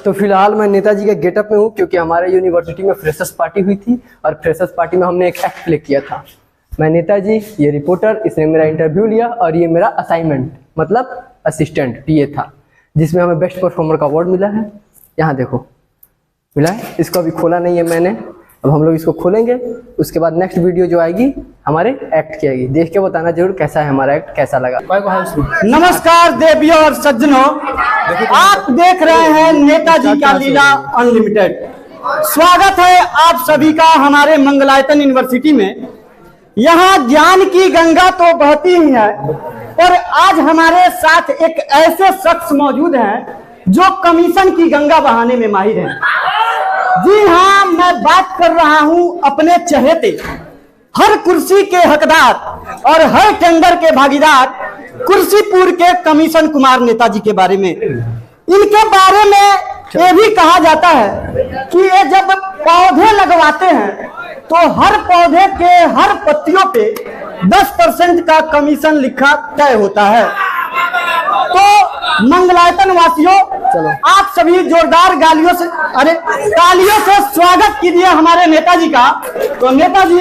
तो फिलहाल मैं नेताजी के गेटअप में हूँ क्योंकि हमारे यूनिवर्सिटी में फ्रेशर्स पार्टी हुई थी और फ्रेशर्स पार्टी में हमने एक एक्ट प्ले किया था। मैं नेताजी, ये रिपोर्टर, इसने मेरा इंटरव्यू लिया और ये मेरा असाइनमेंट मतलब असिस्टेंट पीए था, जिसमें हमें बेस्ट परफॉर्मर का अवार्ड मिला है। यहाँ देखो मिला है। इसको अभी खोला नहीं है मैंने, अब हम लोग इसको खोलेंगे। उसके बाद नेक्स्ट वीडियो जो आएगी हमारे एक्ट की आएगी, देख के बताना जरूर कैसा है हमारा एक्ट, कैसा लगा। नमस्कार देवियों और सज्जनों, आप देख रहे हैं नेताजी का लीला अनलिमिटेड। स्वागत है आप सभी का हमारे मंगलायतन यूनिवर्सिटी में। यहाँ ज्ञान की गंगा तो बहती ही है, पर आज हमारे साथ एक ऐसे शख्स मौजूद हैं जो कमीशन की गंगा बहाने में माहिर हैं। जी हाँ, मैं बात कर रहा हूँ अपने चहेते, हर कुर्सी के हकदार और हर टेंडर के भागीदार कुर्सीपुर के कमीशन कुमार नेताजी के बारे में। इनके बारे में ये भी कहा जाता है कि ये जब पौधे लगवाते हैं तो हर पौधे के हर पत्तियों पे 10% का कमीशन लिखा तय होता है। तो मंगलायतन वासियों, आप सभी जोरदार तालियों से स्वागत कीजिए हमारे नेताजी का। तो नेताजी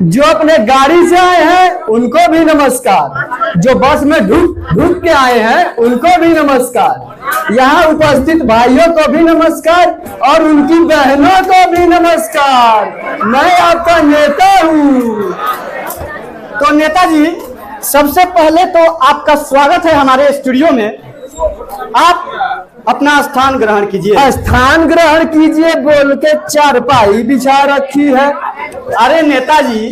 जो अपने गाड़ी से आए हैं उनको भी नमस्कार, जो बस में ढुक के आए हैं उनको भी नमस्कार, यहाँ उपस्थित भाइयों को भी नमस्कार और उनकी बहनों को भी नमस्कार। मैं आपका नेता हूँ। तो नेताजी, सबसे पहले तो आपका स्वागत है हमारे स्टूडियो में। आप अपना स्थान ग्रहण कीजिए। स्थान ग्रहण कीजिए बोल के चारपाई बिछा रखी है। अरे नेताजी,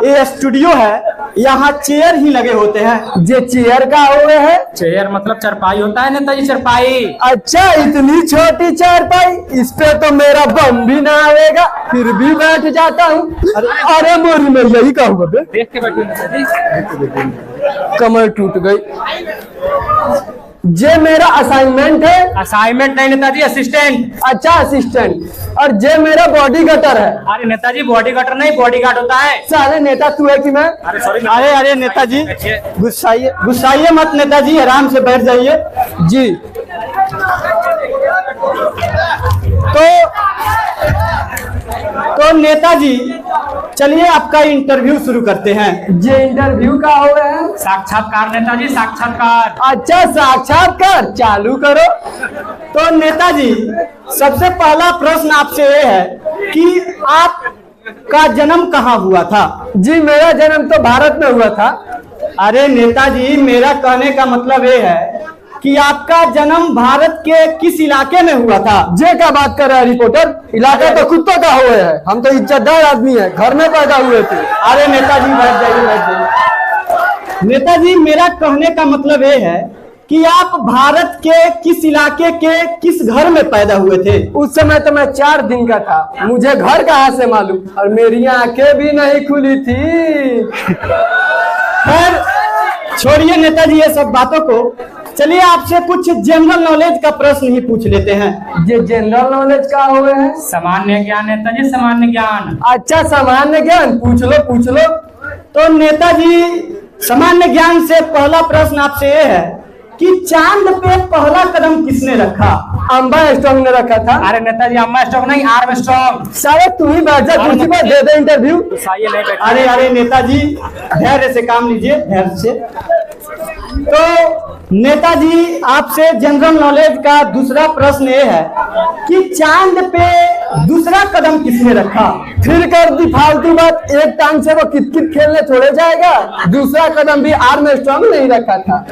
ये स्टूडियो है, यहाँ चेयर ही लगे होते हैं। जे चेयर का हुए है, चेयर मतलब चारपाई होता है नेताजी, चारपाई। अच्छा, इतनी छोटी चारपाई, इस पे तो मेरा बम भी ना आएगा, फिर भी बैठ जाता हूँ। अरे मोरी में यही कहूँगा बे, देख के बैठो नेताजी, कमर टूट गई। जे मेरा असाइनमेंट है। असाइनमेंट नहीं नेताजी, असिस्टेंट। अच्छा, असिस्टेंट। और जे मेरा बॉडी गटर है। अरे नेताजी, बॉडी गार्ड नहीं, बॉडी गार्ड होता है। साले नेता तू है कि मैं? अरे सॉरी। अरे नेताजी, गुस्साइए मत नेताजी, आराम से बैठ जाइए जी। तो नेताजी, चलिए आपका इंटरव्यू शुरू करते हैं। जे इंटरव्यू का हो रहा है? साक्षात्कार नेताजी, साक्षात्कार। अच्छा, साक्षात्कार चालू करो। तो नेताजी, सबसे पहला प्रश्न आपसे ये है कि आपका जन्म कहाँ हुआ था? जी, मेरा जन्म तो भारत में हुआ था। अरे नेताजी, मेरा कहने का मतलब ये है कि आपका जन्म भारत के किस इलाके में हुआ था? जे का बात कर रहा है रिपोर्टर? इलाका तो कुत्तों का हुए है, हम तो इज्जतदार आदमी है, घर में पैदा हुए थे। अरे नेताजी, बैठ जाइए। नेताजी, मेरा कहने का मतलब ये है कि आप भारत के किस इलाके के किस घर में पैदा हुए थे? उस समय तो मैं 4 दिन का था, मुझे घर कहाँ से मालूम, और मेरी आंखें भी नहीं खुली थी। खैर छोड़िए नेताजी ये सब बातों को, चलिए आपसे कुछ जनरल नॉलेज का प्रश्न ही पूछ लेते हैं। ये जनरल नॉलेज का हुए है? सामान्य ज्ञान नेताजी, सामान्य ज्ञान। अच्छा, सामान्य ज्ञान पूछ लो। तो नेताजी, सामान्य ज्ञान से पहला प्रश्न आपसे ये है कि चांद पे पहला कदम किसने रखा? आर्मस्ट्रांग ने रखा था। अरे नेताजी, आर्मस्ट्रांग नहीं, आर्मस्ट्रांग। सारे तू ही बैठ जा कुर्सी पर, दे दे इंटरव्यू। अरे नेताजी, धैर्य से काम लीजिए, धैर्य से। तो नेताजी, आपसे जनरल नॉलेज का दूसरा प्रश्न ये है कि चांद पे दूसरा कदम किसने रखा? फिर कर दी फालतू बात, एक टांग से वो कित खेलने थोड़े जाएगा। दूसरा कदम भी आर्मस्ट्रांग नहीं रखा था।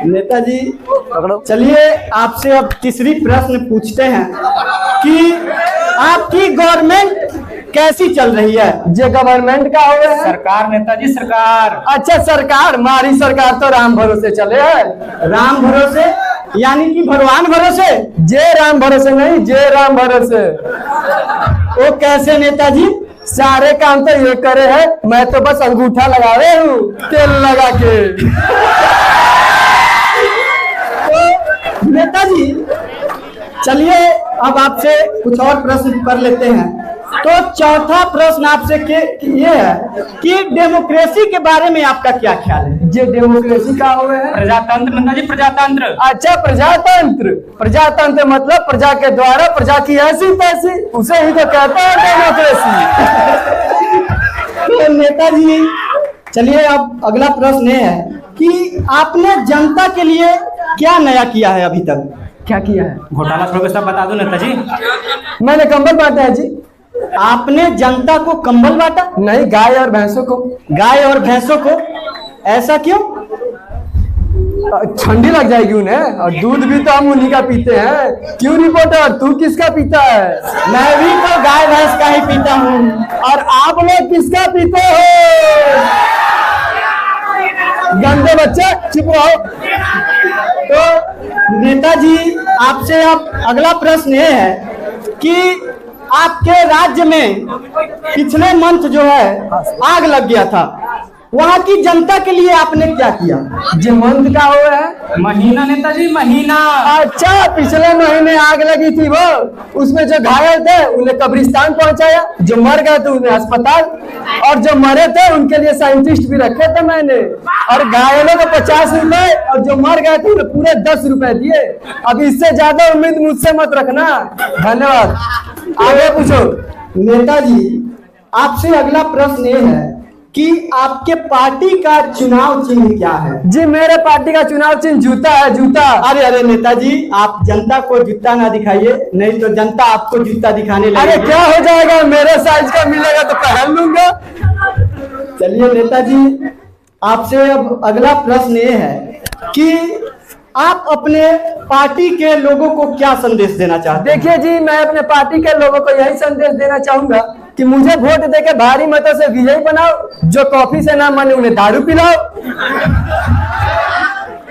नेताजी, चलिए आपसे अब तीसरी प्रश्न पूछते हैं कि आपकी गवर्नमेंट कैसी चल रही है? जे गवर्नमेंट का हुआ है? सरकार नेताजी, सरकार। अच्छा, सरकार, हमारी सरकार तो राम भरोसे चले है। राम भरोसे यानी कि भगवान भरोसे? जे राम भरोसे नहीं, जे राम भरोसे। वो कैसे नेताजी? सारे काम तो ये करे है, मैं तो बस अंगूठा लगावे हूँ तेल लगा के। तो नेताजी, चलिए अब आपसे कुछ और प्रश्न कर लेते हैं तो चौथा प्रश्न आपसे ये है कि डेमोक्रेसी के बारे में आपका क्या ख्याल है? ये डेमोक्रेसी का हुआ है? प्रजातंत्र नेताजी, प्रजातंत्र। अच्छा, प्रजातंत्र। प्रजातंत्र मतलब प्रजा के द्वारा प्रजा की ऐसी तैसी, उसे ही तो कहते हैं डेमोक्रेसी। तो नेताजी चलिए, अब अगला प्रश्न ये है कि आपने जनता के लिए क्या नया किया है अभी तक? क्या किया है? घोटाला छोड़ के सब बता दो नेताजी। मैंने कंबल बांटा है जी। आपने जनता को कंबल बांटा? नहीं, गाय और भैंसों को। गाय और भैंसों को? ऐसा क्यों? ठंडी लग जाएगी उन्हें, और दूध भी तो हम उन्हीं का पीते हैं। क्यों रिपोर्टर, तू किसका पीता है? मैं भी तो गाय भैंस का ही पीता हूँ। और आप लोग किसका पीते हो? गंदे बच्चे, चुप रहो। तो नेताजी आपसे अब अगला प्रश्न ये है कि आपके राज्य में पिछले मंथ जो है आग लग गया था, वहाँ की जनता के लिए आपने क्या किया? जो मंथ का हुआ है? महीना नेताजी, महीना। अच्छा, पिछले महीने आग लगी थी वो, उसमें जो घायल थे उन्हें कब्रिस्तान पहुंचाया, जो मर गए थे उन्हें अस्पताल, और जो मरे थे उनके लिए साइंटिस्ट भी रखे थे मैंने। और घायलों को 50 रुपए और जो मर गए थे उन्हें पूरे 10 रुपए दिए। अब इससे ज्यादा उम्मीद मुझसे मत रखना। धन्यवाद। आगे पूछो। नेताजी आपसे अगला प्रश्न ये है कि आपके पार्टी का चुनाव चिन्ह क्या है? जी, मेरे पार्टी का चुनाव चिन्ह जूता है, जूता। अरे अरे नेताजी, आप जनता को जूता ना दिखाइए, नहीं तो जनता आपको जूता दिखाने अरे लगेगी। क्या हो जाएगा, मेरे साइज का मिलेगा तो पहन लूंगा। चलिए नेताजी, आपसे अब अगला प्रश्न ये है कि आप अपने पार्टी के लोगों को क्या संदेश देना चाहते हैं? देखिए जी, मैं अपने पार्टी के लोगों को यही संदेश देना चाहूंगा कि मुझे वोट देके भारी मतों से विजयी बनाओ। जो कॉफी से ना माने उन्हें दारू पिलाओ।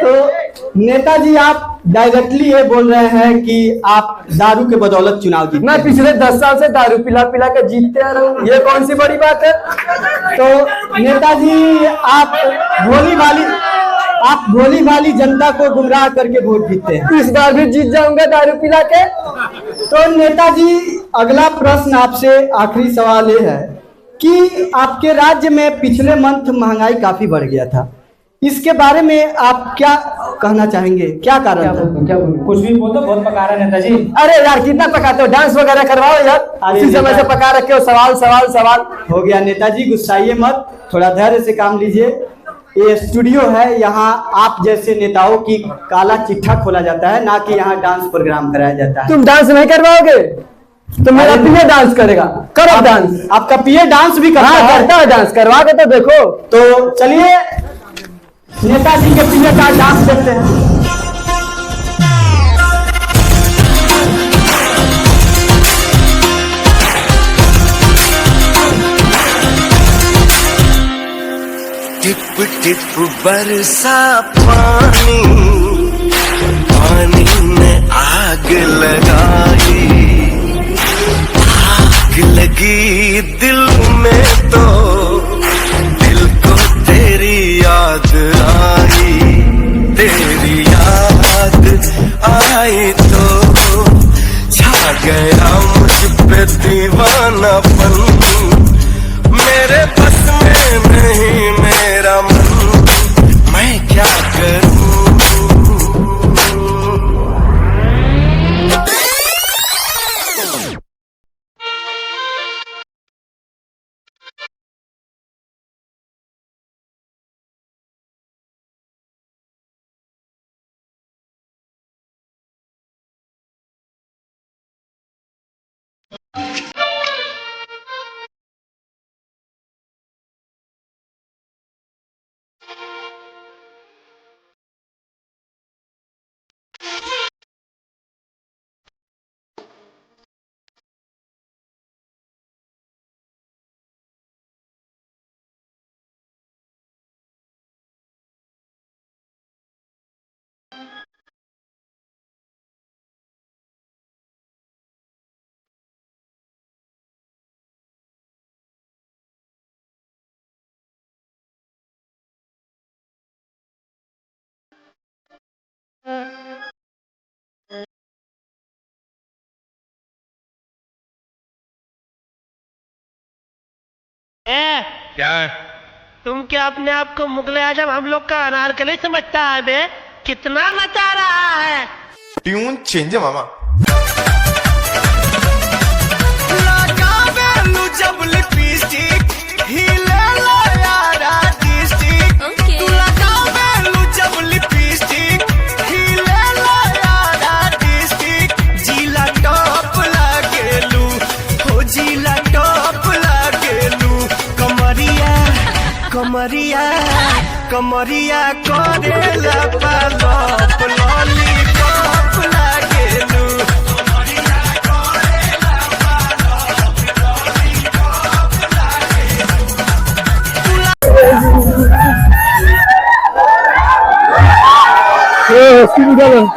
तो नेताजी आप डायरेक्टली ये बोल रहे हैं कि आप दारू के बदौलत चुनाव जीते मैं हैं। पिछले 10 साल से दारू पिला पिला के जीतते आ रहा हूँ, ये कौन सी बड़ी बात है? तो नेताजी आप भोली भाली जनता को गुमराह करके वोट जीतते हैं। इस बार भी जीत जाऊंगा दारू पिला के। तो नेताजी अगला प्रश्न आपसे आखिरी सवाल ये है कि आपके राज्य में पिछले मंथ महंगाई काफी बढ़ गया था, इसके बारे में आप क्या कहना चाहेंगे? क्या कारण था? क्या बोलूं? कुछ भी बोल दो, बहुत पका रहा है नेताजी। अरे यार, कितना पकाते हो? डांस वगैरह करवाओ यार। अरे इसी समय से पका रखे हो। सवाल सवाल सवाल। हो गया नेताजी, गुस्साइए मत, थोड़ा धैर्य से काम लीजिए। ये स्टूडियो है, यहाँ आप जैसे नेताओं की काला चिट्ठा खोला जाता है, ना कि यहाँ डांस प्रोग्राम कराया जाता है। तुम डांस नहीं करवाओगे तो मेरा पीए डांस करेगा। करो डांस। आपका पीए डांस भी करता हाँ, है? करता है डांस। करवा के तो देखो। तो चलिए नेताजी के पीए का डांस देखते हैं। टिप टिप बरसा पानी, पानी ने आग लगाई। आग लगी दिल में तो दिल को तेरी याद आई। तेरी याद आई तो छा गया मुझ पे दीवानापन। मेरे बस में नहीं मेरा मन, मैं क्या करूं? क्या? तुम क्या अपने आप को मुगले आजम हम लोग का अनारकली समझता है बे? कितना नचा रहा है? ट्यून चेंज है मामा। कमरिया कमरिया करेला पालप लॉलीपॉप लागेलू। सीधी